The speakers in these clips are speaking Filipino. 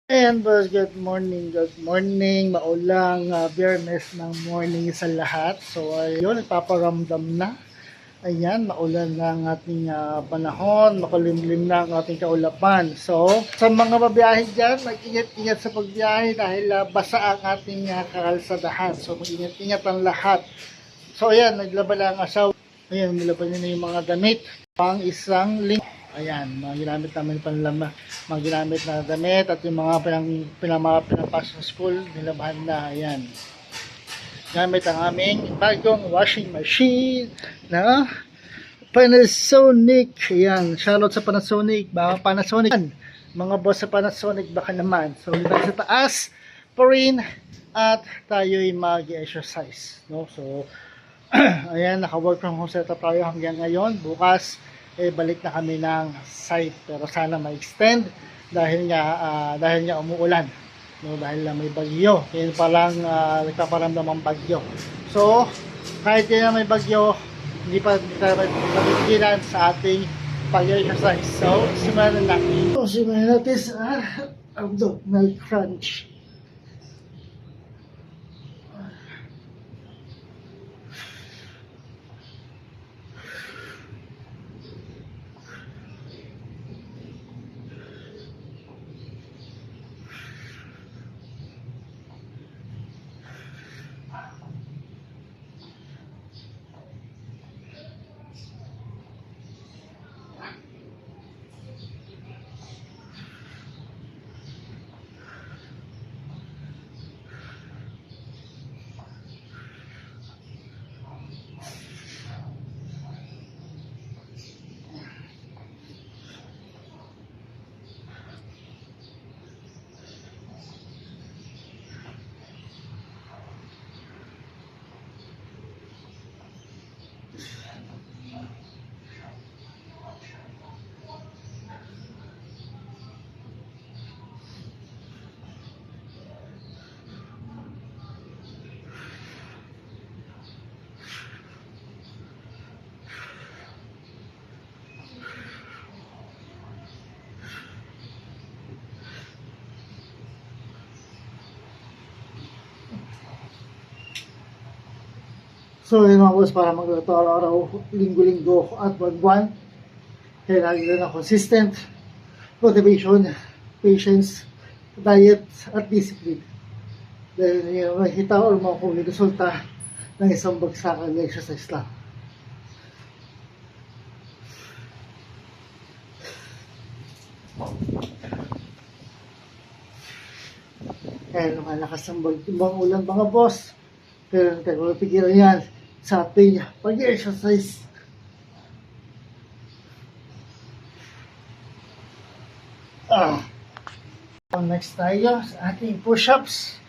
Ayan boss, good morning, maulang biyernes ng morning sa lahat. So ayun, nagpaparamdam na. Ayan, maulan na ang ating panahon, makulimlim na ang ating kaulapan. So sa mga babiyahe dyan, mag-ingat-ingat sa pagbiyahe dahil basa ang ating kakalsadahan. So mag-ingat-ingat ang lahat. So ayan, naglaba lang ang asawa. Ayan, nilaban niya na yung mga damit. Pang isang linggo. Ayan, mga ginamit namin panlama, mga ginamit na damit at yung mga pinapasok sa school, nilabahan na. Ayan. Gamit ang aming bagong washing machine na Panasonic. Ayan, shoutout sa Panasonic. Baka Panasonic. Mga boss sa Panasonic, baka naman. So, dito sa taas pa rin at tayo'y mag-exercise. No? So, ayan, naka-work from home setup tayo hanggang ngayon. Bukas, balik na kami ng site. Pero sana ma-extend dahil nga umuulan. No, dahil may bagyo. Kaya pa lang nagpaparamdam ang bagyo. So, kahit yan may bagyo, hindi pa tayo mapigilan sa ating pag-exercise. So, simulan na natin. So, simulan natin sa abdominal crunch. So yun mga boss, para magluto araw-araw, linggo-linggo at buwan-buwan, kailangan na consistent motivation, patience, diet at discipline. Dahil yung makikita or makukuha resulta ng isang bagsakan na exercise lang. Kaya lumalakas ang mga ulan mga boss. Pero hindi tayo mapigilan yan sa ating pag-exercise. Next tayo sa ating push-ups.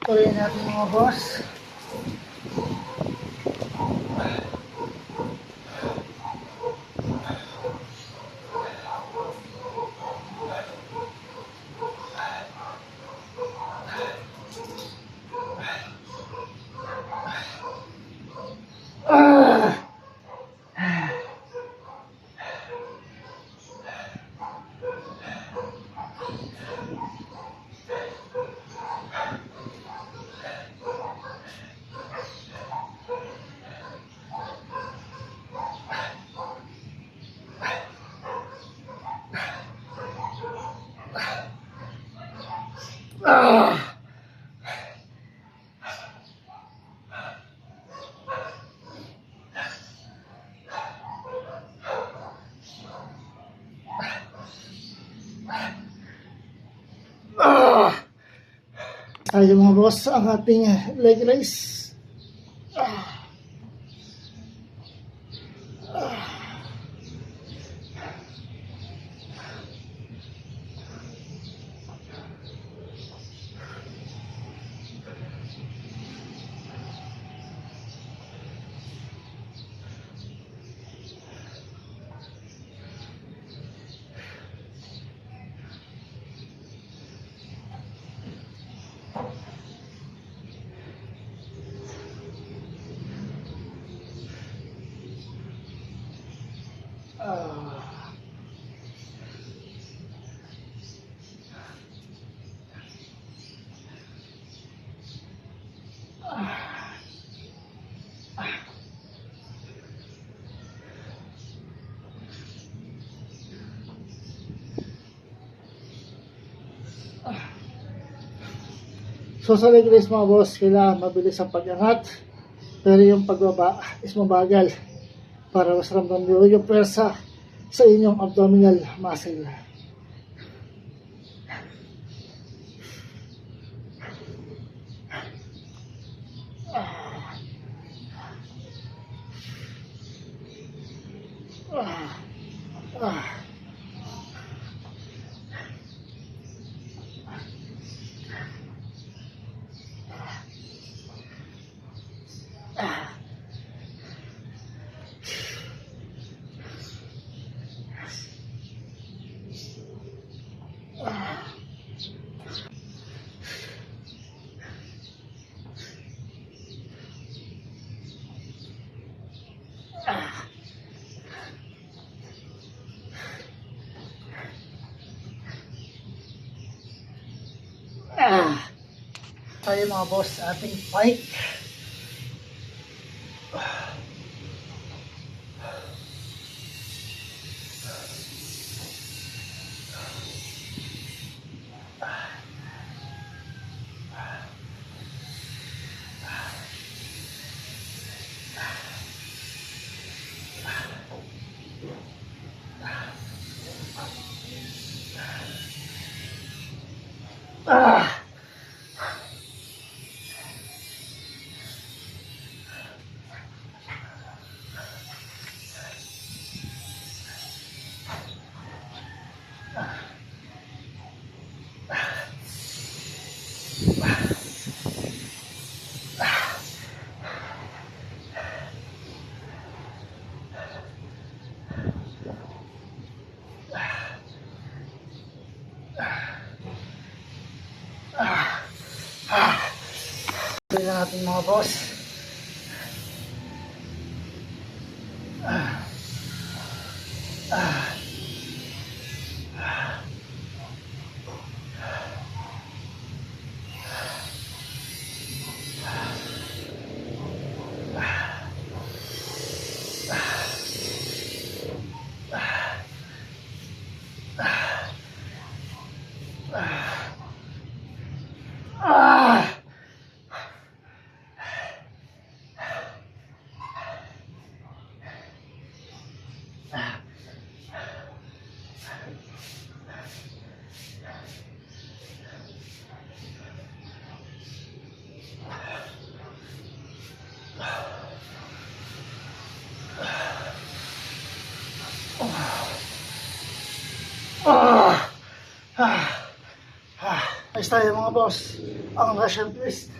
Tuloy natin mga boss. Ah! Ah! Ayun mga boss, ang ating leg raise. Ah! Ah. So sa leg raise mga boss, kailangan mabilis ang pag-angat, pero yung pagbaba is mabagal para mas ramdam nyo yung pwersa sa inyong abdominal muscle. Ah. Ah. Ah. Tayo mga boss, ating pike. Ah. Ito na natin mga boss. Ah! Ah! Ah! Ah! Ayos tayo mga boss. Ang Russian twist.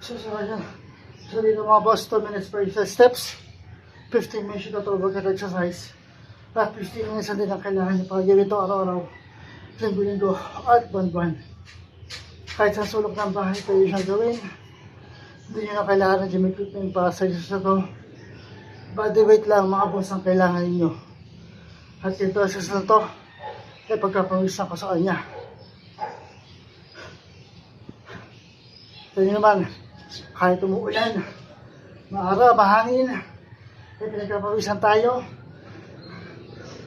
So ayan. So dito mga boss, 2 minutes per steps. 15 minutes na ito mag-exercise. At 15 minutes na din ang kailangan niyo para gawin ito araw-araw. Linggo-linggo at buwan-buwan. Kahit sa sulok ng bahay pwede siyang gawin. Hindi nyo na kailangan ng gym equipment para sa exercise ito. Body weight lang mga boss ang kailangan ninyo. At ito exercise na ito ay pagkapawisan ko sa kanya. Ito naman, kahit umuulan, maara, mahangin, ay pinagkapawisan tayo.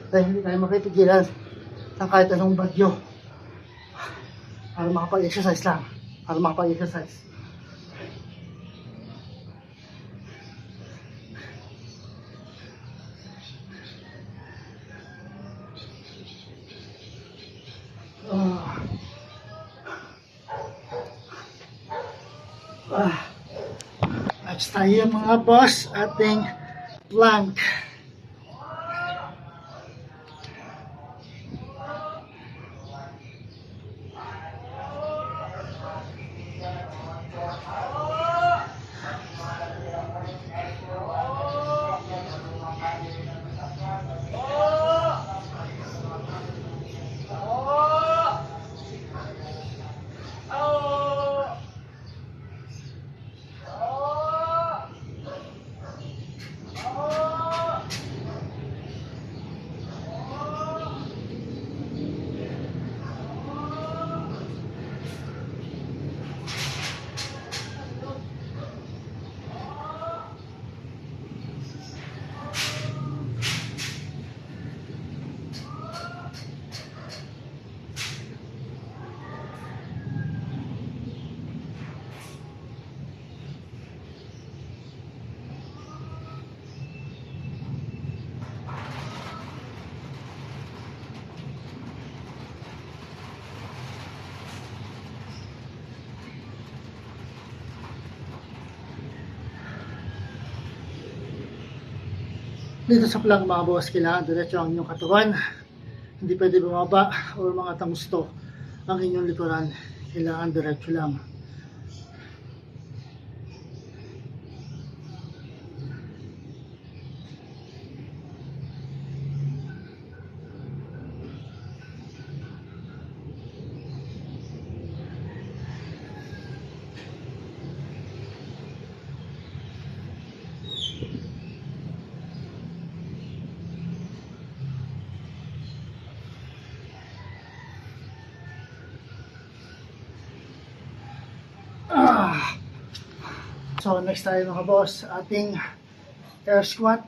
Dahil hindi tayo makipigilan ng kahit anong bagyo. Para makapag-exercise lang. Para makapag-exercise. Next tayo mga boss, ating plank. Dito sa plank mga boss, kailangan diretso ang inyong katawan. Hindi pwede bumaba o mga tangusto ang inyong likuran. Kailangan diretso lang. So next tayo mga boss, ating air squat.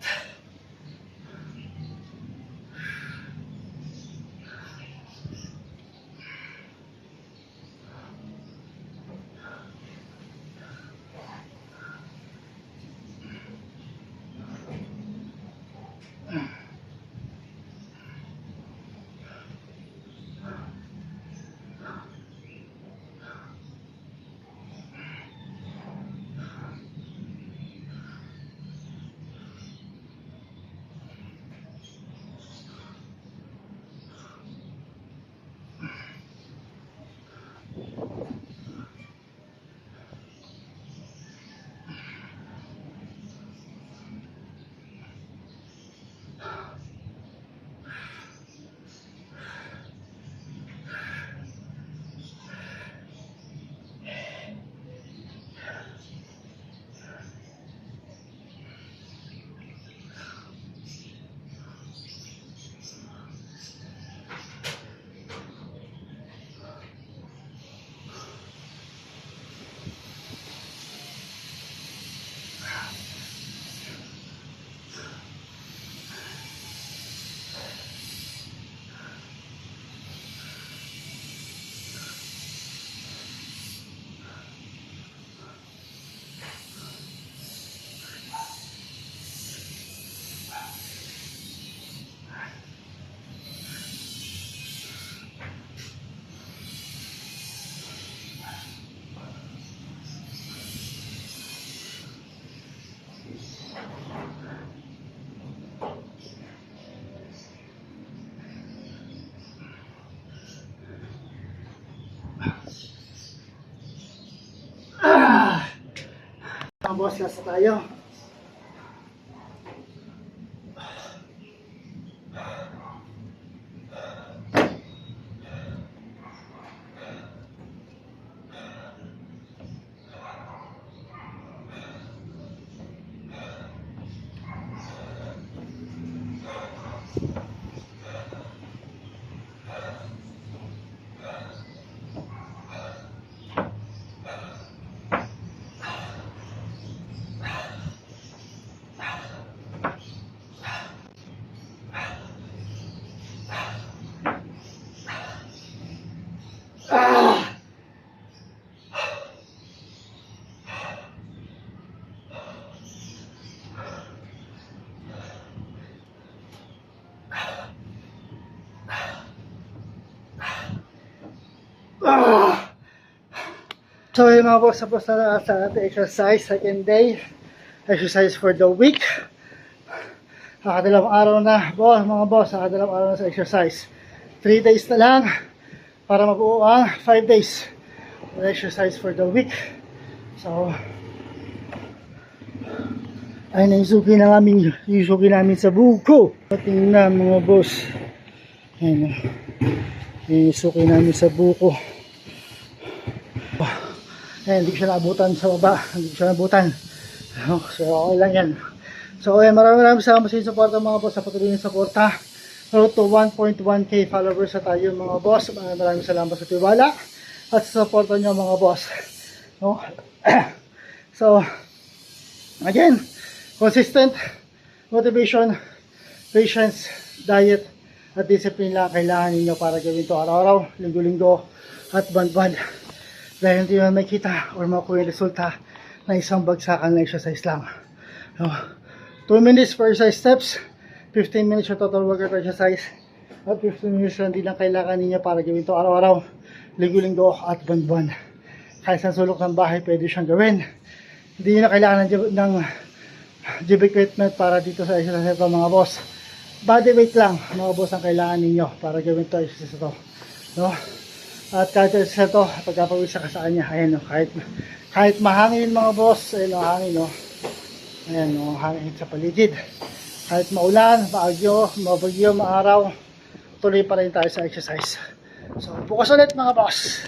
mga boss, last na tayo. So yun mga boss, tapos na sa ating exercise, second day, exercise for the week. Nakadalawang araw na, mga boss, nakadalawang araw na sa exercise. 3 days na lang para mabuo ang 5 days for exercise for the week. So, ay naisuki na namin sa buko. Tingnan mga boss. Ayan, naisuki namin sa buko. Ayan, hindi ko siya naabutan sa baba. Hindi ko siya naabutan. So, okay lang yan. So, maraming salamat sa suporta mga boss, sa patuloy ng suporta. Road to 1.1k followers na tayo mga boss. Maraming salamat sa tiwala at sa suporta nyo mga boss. No? So, again, consistent motivation, patience, diet, at discipline lang kailangan ninyo para gawin ito araw-araw, linggo-linggo, at buwan-buwan. Dahil hindi naman makita or makuha yung resulta na isang bagsakan na exercise lang. No? 2 minutes for exercise steps, 15 minutes yung total workout exercise, at 15 minutes lang din lang kailangan ninyo para gawin ito araw-araw, linggo-linggo, at buwan-buwan. Kahit sa sulok ng bahay, pwede siyang gawin. Hindi nyo na kailangan ng gym equipment para dito sa exercise ito mga boss. Body weight lang mga boss ang kailangan ninyo para gawin ito exercise ito. No? At kahit sa ito, pagkapawisa ka sa kanya, ayan o, kahit mahangin mga boss, ayan o, hangin o. Ayan o, hangin sa paligid. Kahit maulan, mabagyo, maaraw, tuloy pa rin tayo sa exercise. So, bukas ulit mga boss.